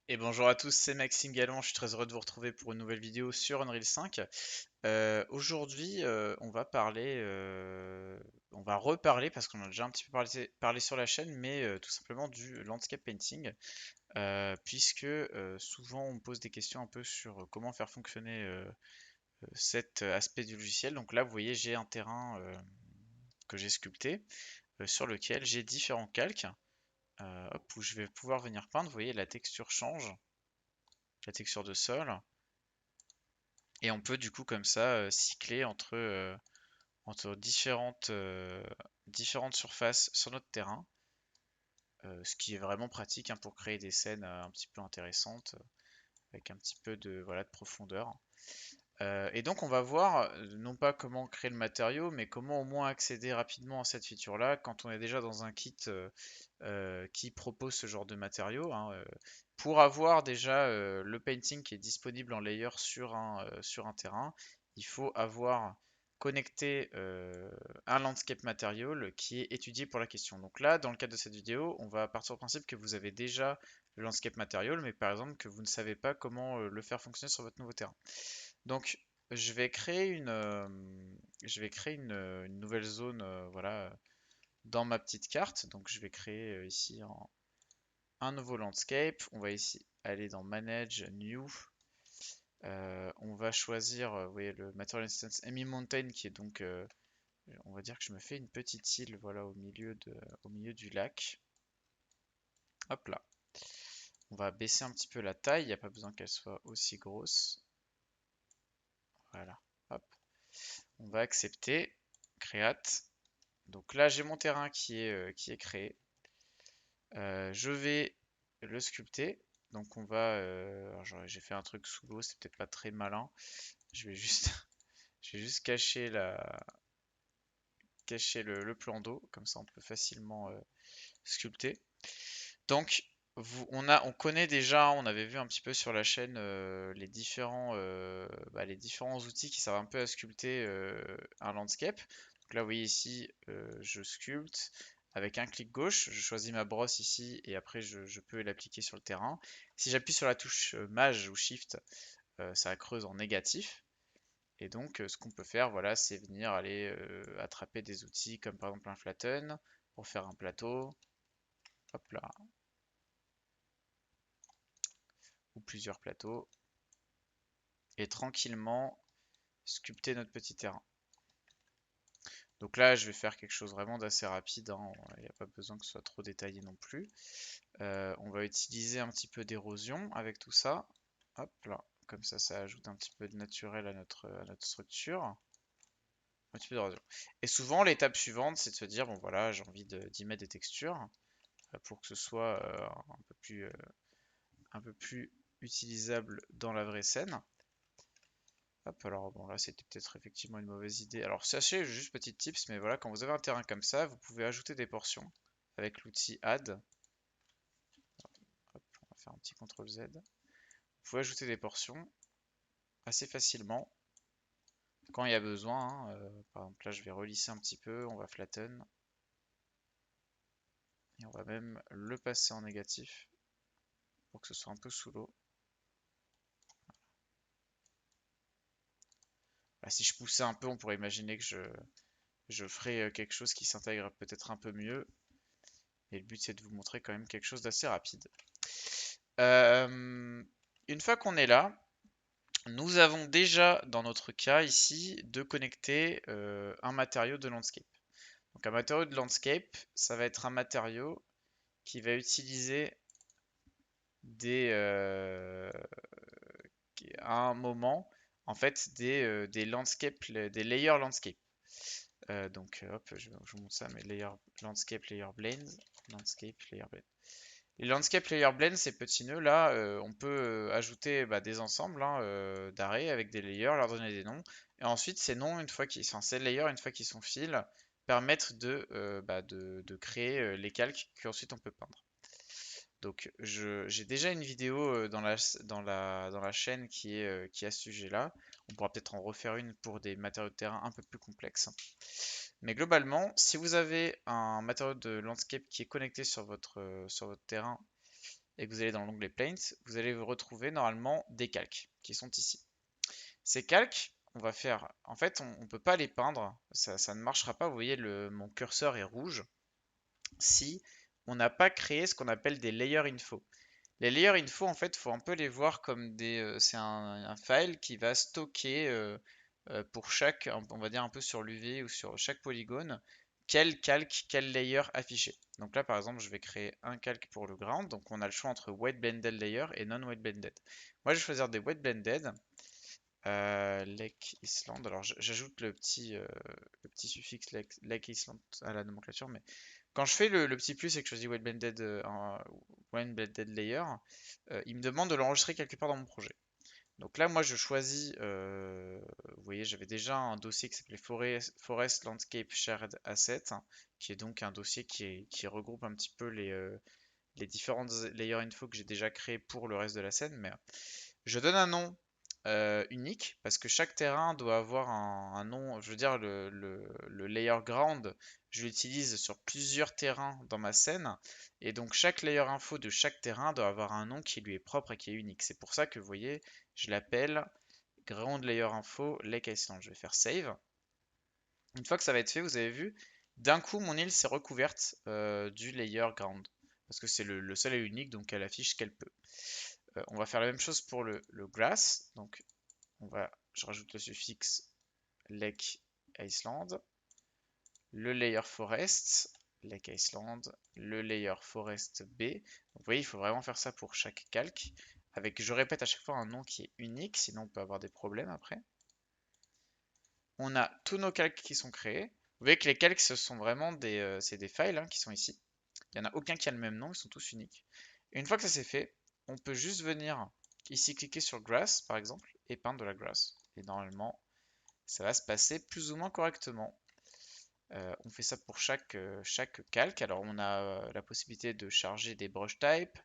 Et bonjour à tous, c'est Maxime Galland, je suis très heureux de vous retrouver pour une nouvelle vidéo sur Unreal 5. Aujourd'hui, on va reparler, parce qu'on a déjà un petit peu parlé sur la chaîne, mais tout simplement du landscape painting, puisque souvent on me pose des questions un peu sur comment faire fonctionner cet aspect du logiciel. Donc là, vous voyez, j'ai un terrain que j'ai sculpté, sur lequel j'ai différents calques, hop, où je vais pouvoir venir peindre. Vous voyez, la texture change, la texture de sol. Et on peut du coup comme ça cycler entre différentes surfaces sur notre terrain, ce qui est vraiment pratique hein, pour créer des scènes un petit peu intéressantes, avec un petit peu de, voilà, de profondeur. Et donc on va voir non pas comment créer le matériau, mais comment au moins accéder rapidement à cette feature-là quand on est déjà dans un kit qui propose ce genre de matériaux, hein, pour avoir déjà le painting qui est disponible en layer sur un terrain, il faut avoir connecté un landscape material qui est étudié pour la question. Donc là, dans le cadre de cette vidéo, on va partir du principe que vous avez déjà le landscape material, mais par exemple que vous ne savez pas comment le faire fonctionner sur votre nouveau terrain. Donc, je vais créer une nouvelle zone, voilà, dans ma petite carte. Donc, je vais créer ici un nouveau landscape. On va ici aller dans Manage, New. On va choisir, vous voyez, le Material Instance Amy Mountain, qui est donc, on va dire que je me fais une petite île, voilà, au milieu du lac. Hop là. On va baisser un petit peu la taille. Il n'y a pas besoin qu'elle soit aussi grosse. Voilà. Hop. On va accepter. Create. Donc là, j'ai mon terrain qui est créé. Je vais le sculpter. Donc on va, alors j'ai fait un truc sous l'eau, c'est peut-être pas très malin. Je vais juste, je vais juste cacher le plan d'eau, comme ça on peut facilement sculpter. Donc on connaît déjà, on avait vu un petit peu sur la chaîne les différents outils qui servent un peu à sculpter un landscape. Donc là, vous voyez ici, je sculpte avec un clic gauche, je choisis ma brosse ici et après je peux l'appliquer sur le terrain. Si j'appuie sur la touche Maj ou Shift, ça creuse en négatif. Et donc, ce qu'on peut faire, voilà, c'est venir aller attraper des outils comme par exemple un flatten pour faire un plateau. Hop là, ou plusieurs plateaux, et tranquillement sculpter notre petit terrain. Donc là, je vais faire quelque chose vraiment d'assez rapide, hein. Il n'y a pas besoin que ce soit trop détaillé non plus. On va utiliser un petit peu d'érosion avec tout ça. Hop là, comme ça ajoute un petit peu de naturel à notre structure. Un petit peu d'érosion. Et souvent, l'étape suivante, c'est de se dire, bon voilà, j'ai envie d'y mettre des textures pour que ce soit un peu plus utilisable dans la vraie scène. Hop, alors bon là c'était peut-être effectivement une mauvaise idée. Alors sachez, juste petit tips, mais voilà, quand vous avez un terrain comme ça, vous pouvez ajouter des portions avec l'outil Add. Hop, on va faire un petit CTRL Z. Vous pouvez ajouter des portions assez facilement quand il y a besoin, hein. Par exemple là je vais relisser un petit peu, on va flatten. Et on va même le passer en négatif pour que ce soit un peu sous l'eau. Là, si je poussais un peu, on pourrait imaginer que je ferais quelque chose qui s'intègre peut-être un peu mieux. Et le but c'est de vous montrer quand même quelque chose d'assez rapide. Euh, une fois qu'on est là, nous avons déjà dans notre cas ici de connecter un matériau de landscape. Donc un matériau de landscape, ça va être un matériau qui va utiliser des, à un moment en fait des landscape, des layers landscape. Hop, je vous montre ça, mais layer landscape layer blends, landscape layer blend. Les Landscape Layer Blend, ces petits nœuds là, on peut ajouter des ensembles hein, d'arrêts avec des layers, leur donner des noms. Et ensuite, ces noms, enfin, ces layers, une fois qu'ils sont files, permettent de créer les calques qu'ensuite on peut peindre. Donc, j'ai déjà une vidéo dans la chaîne qui est à ce sujet-là. On pourra peut-être en refaire une pour des matériaux de terrain un peu plus complexes. Mais globalement, si vous avez un matériau de landscape qui est connecté sur votre terrain et que vous allez dans l'onglet Paint, vous allez vous retrouver normalement des calques qui sont ici. Ces calques, on va faire, en fait, on ne peut pas les peindre, ça ne marchera pas. Vous voyez, mon curseur est rouge si on n'a pas créé ce qu'on appelle des layer info. Les layers info, en fait, faut un peu les voir comme c'est un file qui va stocker pour chaque, on va dire un peu sur l'UV ou sur chaque polygone, quel calque, quel layer affiché. Donc là, par exemple, je vais créer un calque pour le ground. Donc on a le choix entre wet blended layer et non wet blended. Moi, je vais choisir des wet blended. Lake Island. Alors j'ajoute le petit suffixe Lake Island à la nomenclature, mais quand je fais le petit plus et que je choisis Wet Blended Layer, il me demande de l'enregistrer quelque part dans mon projet. Donc là, moi, je choisis, vous voyez, j'avais déjà un dossier qui s'appelait Forest Landscape Shared Asset, hein, qui est donc un dossier qui regroupe un petit peu les différentes layers info que j'ai déjà créés pour le reste de la scène, mais je donne un nom unique parce que chaque terrain doit avoir un nom. Je veux dire, le layer ground, je l'utilise sur plusieurs terrains dans ma scène. Et donc, chaque layer info de chaque terrain doit avoir un nom qui lui est propre et qui est unique. C'est pour ça que vous voyez, je l'appelle ground layer info Lake Island. Je vais faire save. Une fois que ça va être fait, vous avez vu, d'un coup, mon île s'est recouverte du layer ground. Parce que c'est le seul et unique, donc elle affiche ce qu'elle peut. On va faire la même chose pour le grass. Donc, je rajoute le suffixe Lake Island, le layer forest, Lake Island, le layer forest B. Donc, vous voyez, il faut vraiment faire ça pour chaque calque. Je répète à chaque fois un nom qui est unique, sinon on peut avoir des problèmes après. On a tous nos calques qui sont créés. Vous voyez que les calques, ce sont vraiment c'est des files hein, qui sont ici. Il n'y en a aucun qui a le même nom, ils sont tous uniques. Et une fois que ça c'est fait, on peut juste venir ici cliquer sur Grass par exemple et peindre de la grass. Et normalement, ça va se passer plus ou moins correctement. On fait ça pour chaque calque. Alors on a la possibilité de charger des brush types,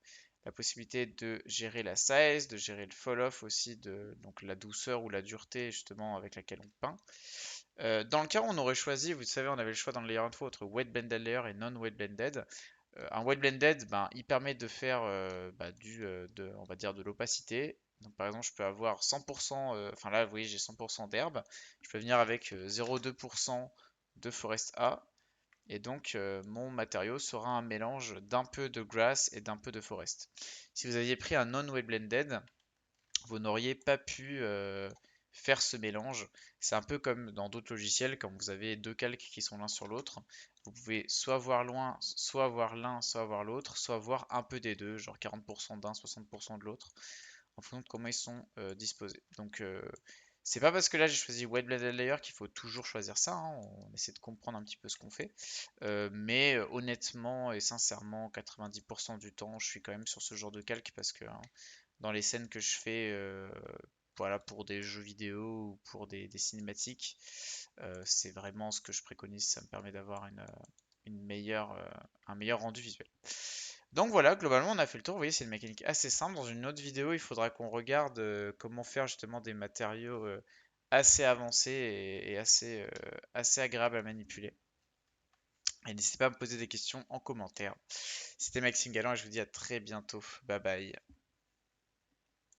la possibilité de gérer la size, de gérer le fall off aussi, donc la douceur ou la dureté justement avec laquelle on peint. Dans le cas où on aurait choisi, vous savez, on avait le choix dans le layer info entre wet blended layer et non wet blended. Un wet blended, ben, il permet de faire on va dire de l'opacité. Donc par exemple, je peux avoir 100%, enfin là, vous voyez, j'ai 100% d'herbe. Je peux venir avec 0,2% de forest A. Et donc, mon matériau sera un mélange d'un peu de grass et d'un peu de forest. Si vous aviez pris un non-wet blended, vous n'auriez pas pu faire ce mélange. C'est un peu comme dans d'autres logiciels, quand vous avez deux calques qui sont l'un sur l'autre, vous pouvez soit voir loin, soit voir l'un, soit voir l'autre, soit voir un peu des deux, genre 40% d'un, 60% de l'autre, en fonction de comment ils sont disposés. Donc c'est pas parce que là j'ai choisi Wet Blended Layer qu'il faut toujours choisir ça, hein. On essaie de comprendre un petit peu ce qu'on fait. Mais honnêtement et sincèrement, 90% du temps, je suis quand même sur ce genre de calque parce que hein, dans les scènes que je fais voilà, pour des jeux vidéo ou pour des cinématiques, c'est vraiment ce que je préconise. Ça me permet d'avoir un meilleur rendu visuel. Donc voilà, globalement on a fait le tour. Vous voyez, c'est une mécanique assez simple. Dans une autre vidéo, il faudra qu'on regarde comment faire justement des matériaux assez avancés et assez agréables à manipuler. Et n'hésitez pas à me poser des questions en commentaire. C'était Maxime Galland et je vous dis à très bientôt. Bye bye.